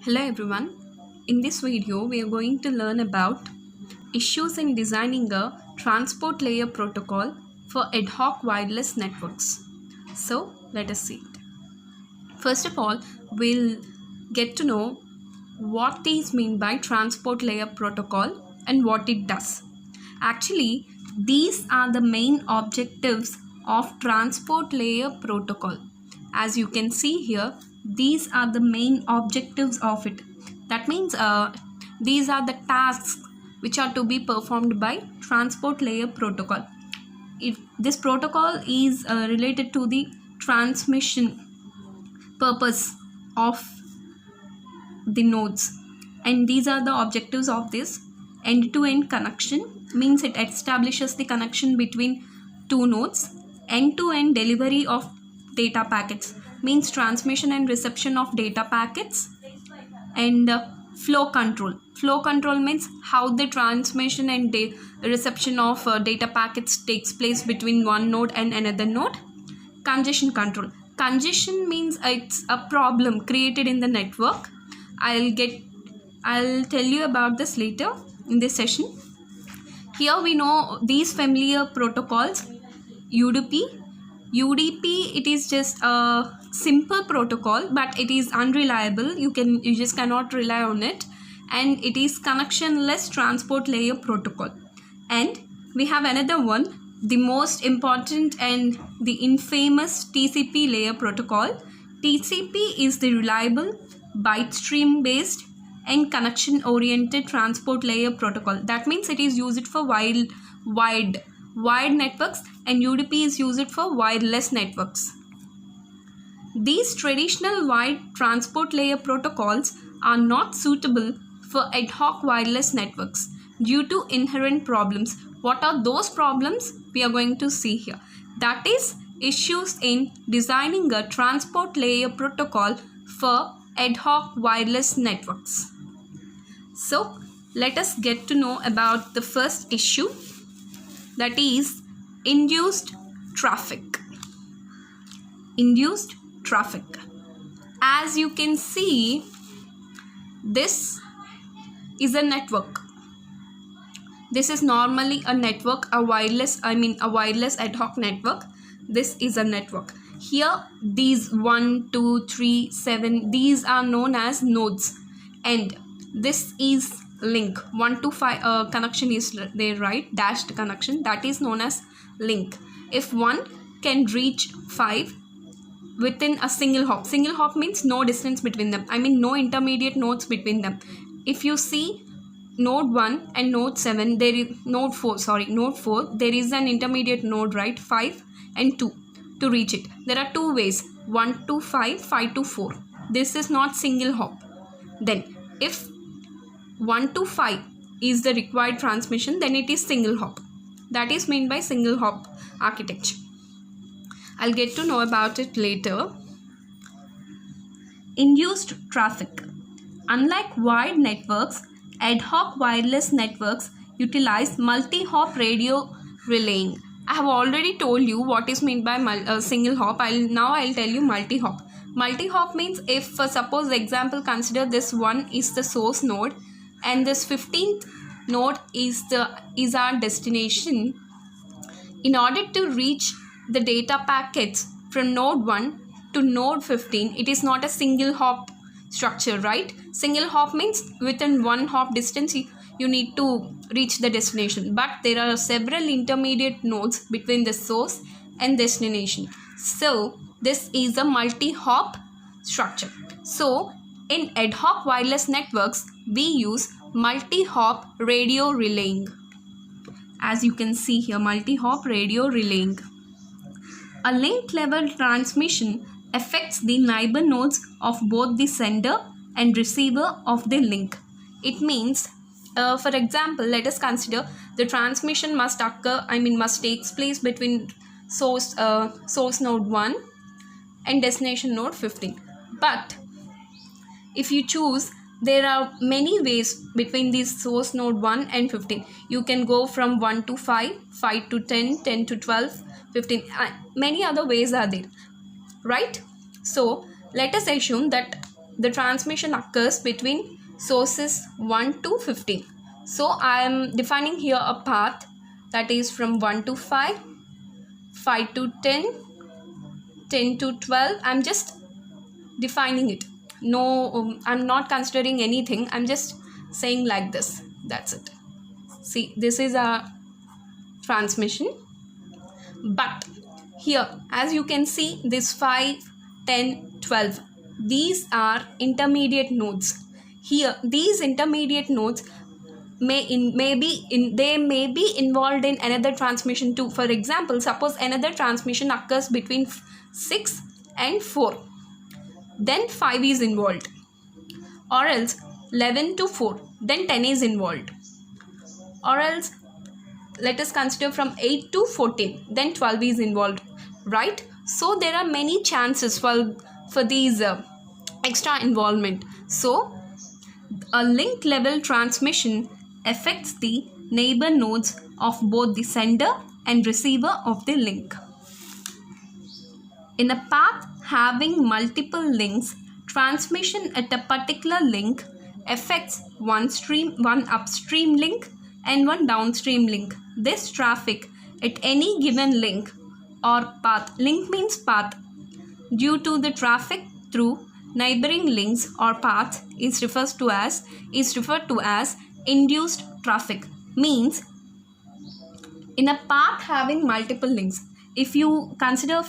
Hello everyone. In this video, we are going to learn about issues in designing a transport layer protocol for ad hoc wireless networks. So, let us see it. First of all, we'll get to know what is meant by transport layer protocol and what it does. Actually, these are the main objectives of transport layer protocol. As you can see here, these are the main objectives of it. That means these are the tasks which are to be performed by transport layer protocol. This protocol is related to the transmission purpose of the nodes, and these are the objectives of this. End-to-end connection means it establishes the connection between two nodes. End-to-end delivery of data packets means transmission and reception of data packets. And flow control means how the transmission and reception of data packets takes place between one node and another node. Congestion means it's a problem created in the network. I'll tell you about this later in this session. Here we know these familiar protocols. UDP, it is just a simple protocol, but it is unreliable. You just cannot rely on it, and it is connectionless transport layer protocol. And we have another one, the most important and the infamous TCP layer protocol. TCP is the reliable, byte stream based and connection oriented transport layer protocol. That means it is used for wide networks, and UDP is used for wireless networks. These traditional wide transport layer protocols are not suitable for ad hoc wireless networks due to inherent problems. What are those problems? We are going to see here. That is issues in designing a transport layer protocol for ad hoc wireless networks. So let us get to know about the first issue, that is induced traffic. As you can see, this is a network. This is normally a network, a wireless ad hoc network. This is a network. Here these 1, 2, 3, 7, these are known as nodes, and this is link. 1 to 5 connection is there, right? Dashed connection, that is known as link. If one can reach 5 within a single hop means no distance between them, no intermediate nodes between them. If you see node 1 and node 7, there is node 4, there is an intermediate node, right? 5 and 2. To reach it, there are two ways: 1 to 5, 5 to 4. This is not single hop. Then if 1 to 5 is the required transmission, then it is single hop. That is meant by single hop architecture. I'll get to know about it later. Induced traffic. Unlike wired networks, ad hoc wireless networks utilize multi-hop radio relaying. I have already told you what is meant by single hop. I'll tell you multi-hop. Multi-hop means, if suppose example, consider this one is the source node and this 15th node is our destination. In order to reach the data packets from node 1 to node 15, it is not a single hop structure, right? Single hop means within one hop distance you need to reach the destination, but there are several intermediate nodes between the source and destination. So this is a multi-hop structure. So in ad hoc wireless networks, we use multi-hop radio relaying. As you can see here, multi-hop radio relaying. A link level transmission affects the neighbor nodes of both the sender and receiver of the link. It means, for example, let us consider the transmission must take place between source node 1 and destination node 15. But if you choose, there are many ways between these source node 1 and 15. You can go from 1 to 5, 5 to 10, 10 to 12, 15. Many other ways are there, right? So let us assume that the transmission occurs between sources 1 to 15. So I am defining here a path that is from 1 to 5, 5 to 10, 10 to 12. I'm just defining it. No, I'm not considering anything. I'm just saying like this. That's it. See, this is a transmission. But here, as you can see, this 5, 10, 12, these are intermediate nodes. Here, these intermediate nodes they may be involved in another transmission too. For example, suppose another transmission occurs between 6 and 4. Then 5 is involved. Or else 11 to 4. Then 10 is involved. Or else let us consider from 8 to 14. Then 12 is involved. Right? So there are many chances for these extra involvement. So a link level transmission affects the neighbor nodes of both the sender and receiver of the link. In a path having multiple links, transmission at a particular link affects one upstream link and one downstream link. This traffic at any given link or path, link means path, due to the traffic through neighboring links or paths is referred to as induced traffic. Means in a path having multiple links, if you consider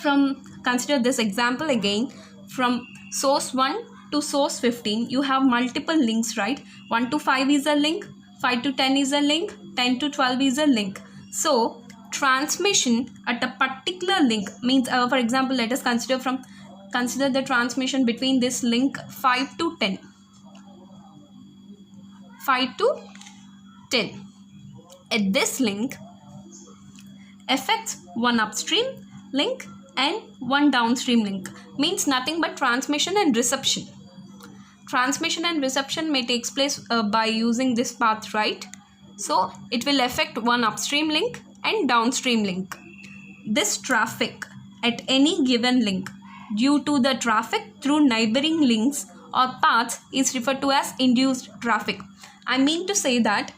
this example again, from source 1 to source 15, you have multiple links, right? 1 to 5 is a link, 5 to 10 is a link, 10 to 12 is a link. So transmission at a particular link means, for example, let us consider the transmission between this link 5 to 10. 5 to 10. At this link affects one upstream link and one downstream link. Means nothing but transmission and reception. Transmission and reception may take place by using this path, right? So it will affect one upstream link and downstream link. This traffic at any given link due to the traffic through neighboring links or paths is referred to as induced traffic. I mean to say that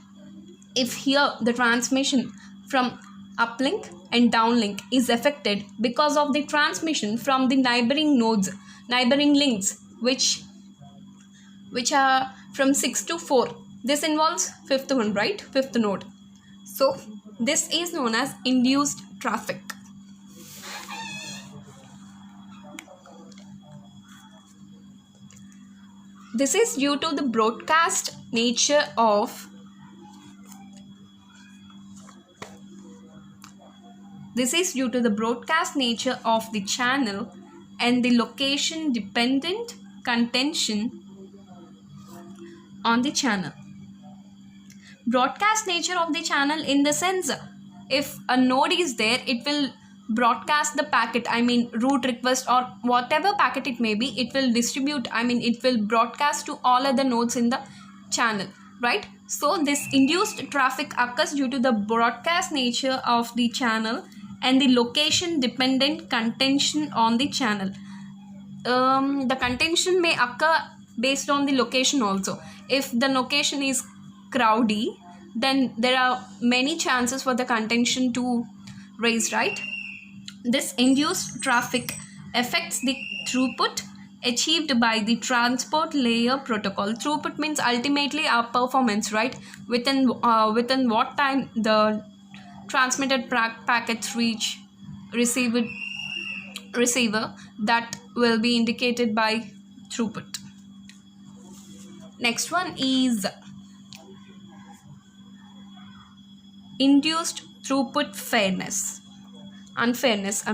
if here the transmission from uplink and downlink is affected because of the transmission from the neighboring links which are from 6 to 4. This involves fifth one, right? Fifth node. So this is known as induced traffic. This is due to the broadcast nature of the channel and the location dependent contention on the channel. Broadcast nature of the channel in the sense, if a node is there, it will broadcast the packet, root request or whatever packet it may be, it will distribute, it will broadcast to all other nodes in the channel, right? So this induced traffic occurs due to the broadcast nature of the channel and the location dependent contention on the channel. The contention may occur based on the location also. If the location is crowdy, then there are many chances for the contention to raise, right? This induced traffic affects the throughput achieved by the transport layer protocol. Throughput means ultimately our performance, right? Within what time the transmitted packets reach receiver, that will be indicated by throughput. Next one is induced throughput unfairness.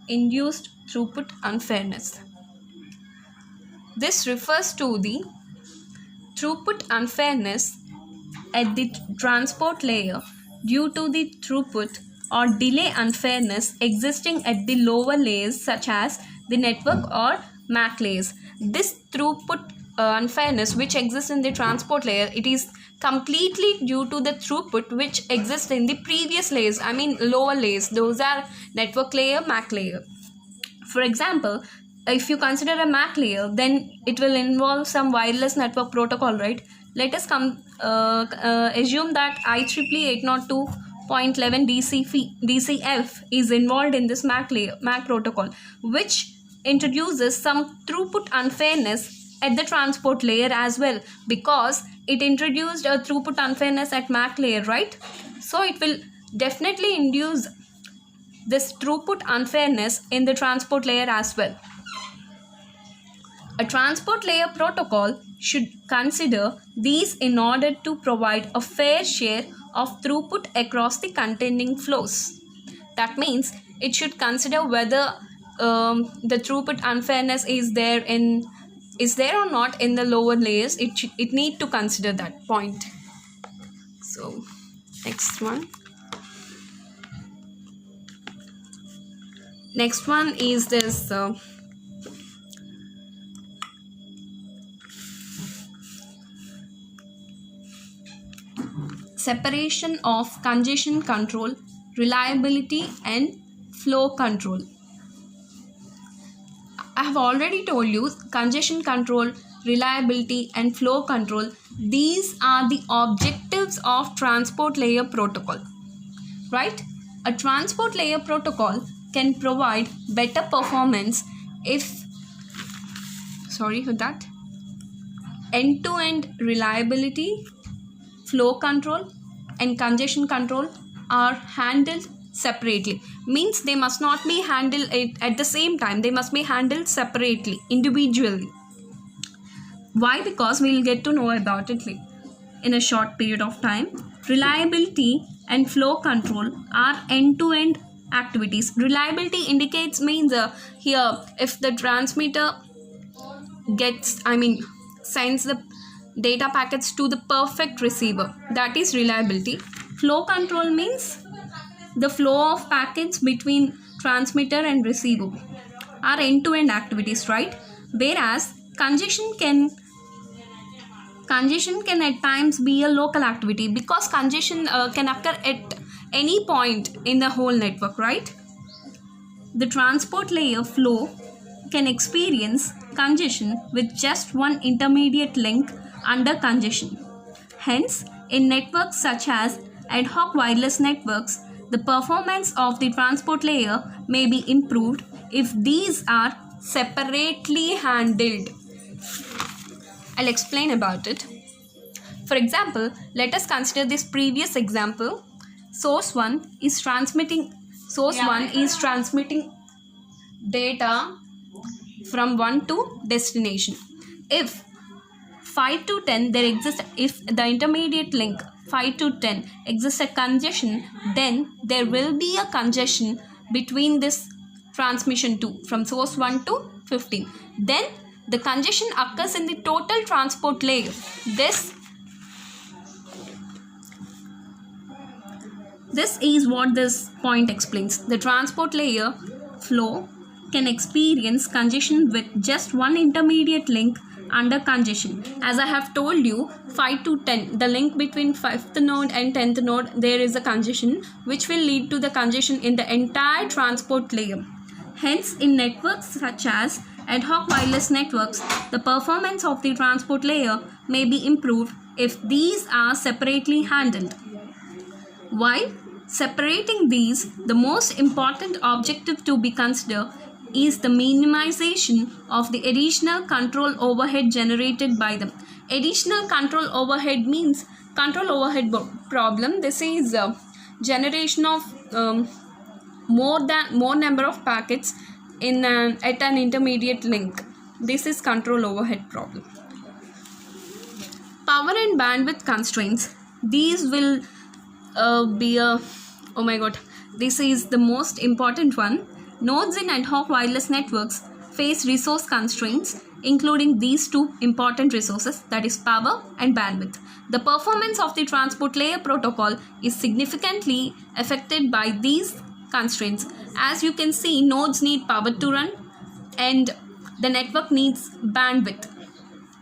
Induced throughput unfairness. This refers to the throughput unfairness at the transport layer due to the throughput or delay unfairness existing at the lower layers such as the network or MAC layers. This throughput unfairness which exists in the transport layer, it is completely due to the throughput which exists in the previous layers, lower layers. Those are network layer, MAC layer. For example, if you consider a MAC layer, then it will involve some wireless network protocol, right? Let us assume that IEEE 802.11 DCF is involved in this MAC protocol, which introduces some throughput unfairness at the transport layer as well, because it introduced a throughput unfairness at MAC layer, right? So it will definitely induce this throughput unfairness in the transport layer as well. A transport layer protocol should consider these in order to provide a fair share of throughput across the contending flows. That means it should consider whether the throughput unfairness is there or not in the lower layers. It need to consider that point. So next one is this separation of congestion control, reliability and flow control. I have already told you congestion control, reliability and flow control, these are the objectives of transport layer protocol, right? A transport layer protocol can provide better performance if end-to-end reliability, flow control and congestion control are handled separately. Means they must not be handled at the same time. They must be handled separately, individually. Why? Because we will get to know about it in a short period of time. Reliability and flow control are end-to-end activities. Reliability indicates means here if the transmitter sends the data packets to the perfect receiver, that is reliability. Flow control means the flow of packets between transmitter and receiver are end-to-end activities, right? Whereas congestion can at times be a local activity, because congestion can occur at any point in the whole network, right? The transport layer flow can experience congestion with just one intermediate link under congestion. Hence, in networks such as ad hoc wireless networks, the performance of the transport layer may be improved if these are separately handled. I'll explain about it. For example, let us consider this previous example. Source 1 is transmitting data from one to destination. If 5 to 10 if the intermediate link 5 to 10 exists a congestion, then there will be a congestion between this transmission 2 from source 1 to 15. Then the congestion occurs in the total transport layer. This is what this point explains. The transport layer flow can experience congestion with just one intermediate link under congestion. As I have told you, 5 to 10, the link between 5th node and 10th node, there is a congestion which will lead to the congestion in the entire transport layer. Hence, in networks such as ad hoc wireless networks, the performance of the transport layer may be improved if these are separately handled. While separating these, the most important objective to be considered is the minimization of the additional control overhead generated by them. Additional control overhead means control overhead problem. This is generation of more number of packets at an intermediate link. This is control overhead problem. Power and bandwidth constraints. These will this is the most important one. Nodes in ad hoc wireless networks face resource constraints, including these two important resources, that is power and bandwidth. The performance of the transport layer protocol is significantly affected by these constraints. As you can see, nodes need power to run and the network needs bandwidth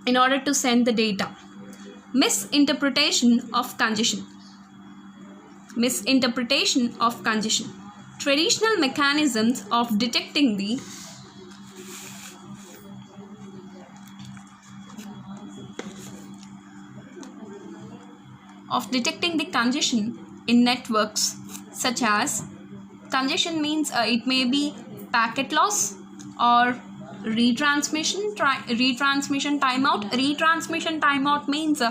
in order to send the data. Misinterpretation of congestion. Traditional mechanisms of detecting the of detecting the congestion in networks, such as congestion means it may be packet loss or retransmission timeout. Retransmission timeout means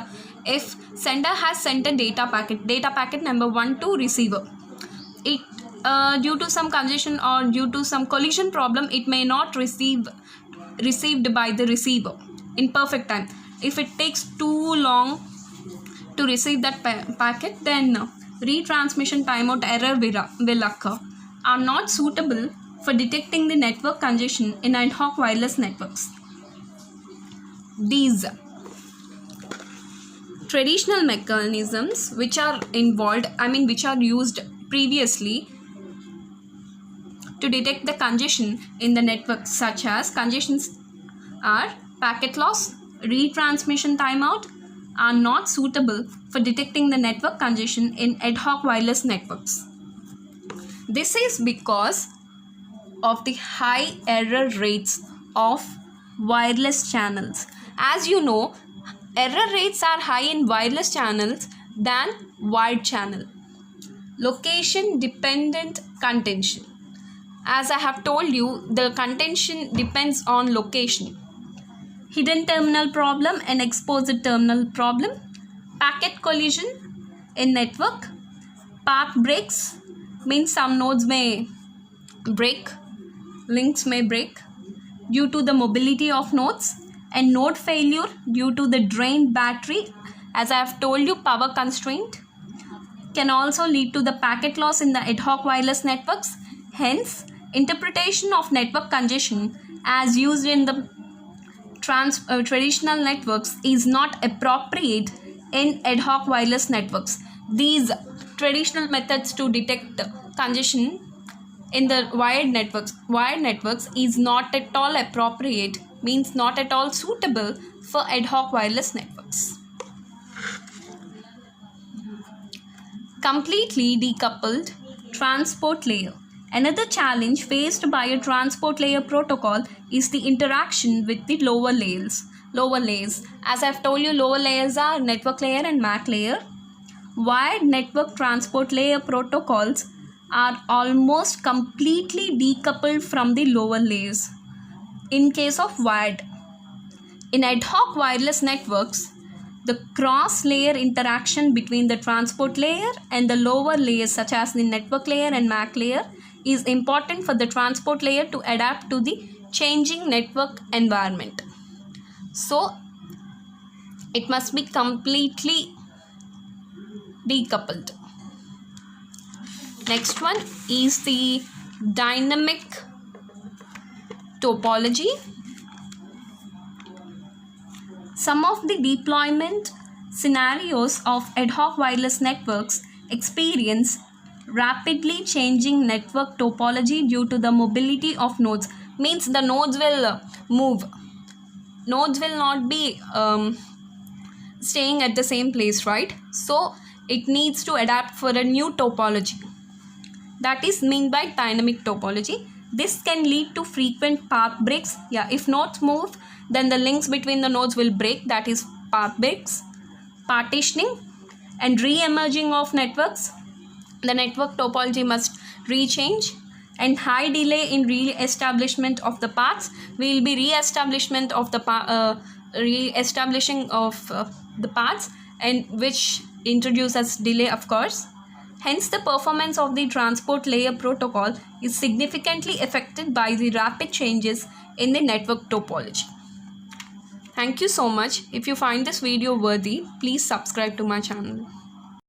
if sender has sent a data packet number 1 to receiver, it due to some congestion or due to some collision problem, it may not received by the receiver in perfect time. If it takes too long to receive that packet, then retransmission timeout error will occur, are not suitable for detecting the network congestion in ad hoc wireless networks. These traditional mechanisms which are involved, which are used previously to detect the congestion in the network, such as congestions are packet loss, retransmission timeout, are not suitable for detecting the network congestion in ad hoc wireless networks. This is because of the high error rates of wireless channels. As you know, error rates are high in wireless channels than wired channel. Location dependent contention. As I have told you, the contention depends on location. Hidden terminal problem and exposed terminal problem. Packet collision in network. Path breaks means some nodes may break, links may break due to the mobility of nodes, and node failure due to the drained battery. As I have told you, power constraint can also lead to the packet loss in the ad hoc wireless networks. Hence, interpretation of network congestion as used in the traditional networks is not appropriate in ad hoc wireless networks. These traditional methods to detect congestion in the wired networks is not at all appropriate, means not at all suitable for ad hoc wireless networks. Completely decoupled transport layer. Another challenge faced by a transport layer protocol is the interaction with the lower layers. As I have told you, lower layers are network layer and MAC layer. Wired network transport layer protocols are almost completely decoupled from the lower layers. In case of wired, in ad hoc wireless networks, the cross-layer interaction between the transport layer and the lower layers, such as the network layer and MAC layer, is important for the transport layer to adapt to the changing network environment. So, it must be completely decoupled. Next one is the dynamic topology. Some of the deployment scenarios of ad hoc wireless networks experience rapidly changing network topology due to the mobility of nodes. Means the nodes will move. Nodes will not be staying at the same place, right? So it needs to adapt for a new topology. That is meant by dynamic topology. This can lead to frequent path breaks. If nodes move, then the links between the nodes will break. That is path breaks. Partitioning and re-emerging of networks. The network topology must rechange, and high delay in re-establishment of the paths will be re-establishment of the the paths, and which introduces delay, of course. Hence, the performance of the transport layer protocol is significantly affected by the rapid changes in the network topology. Thank you so much. If you find this video worthy, please subscribe to my channel.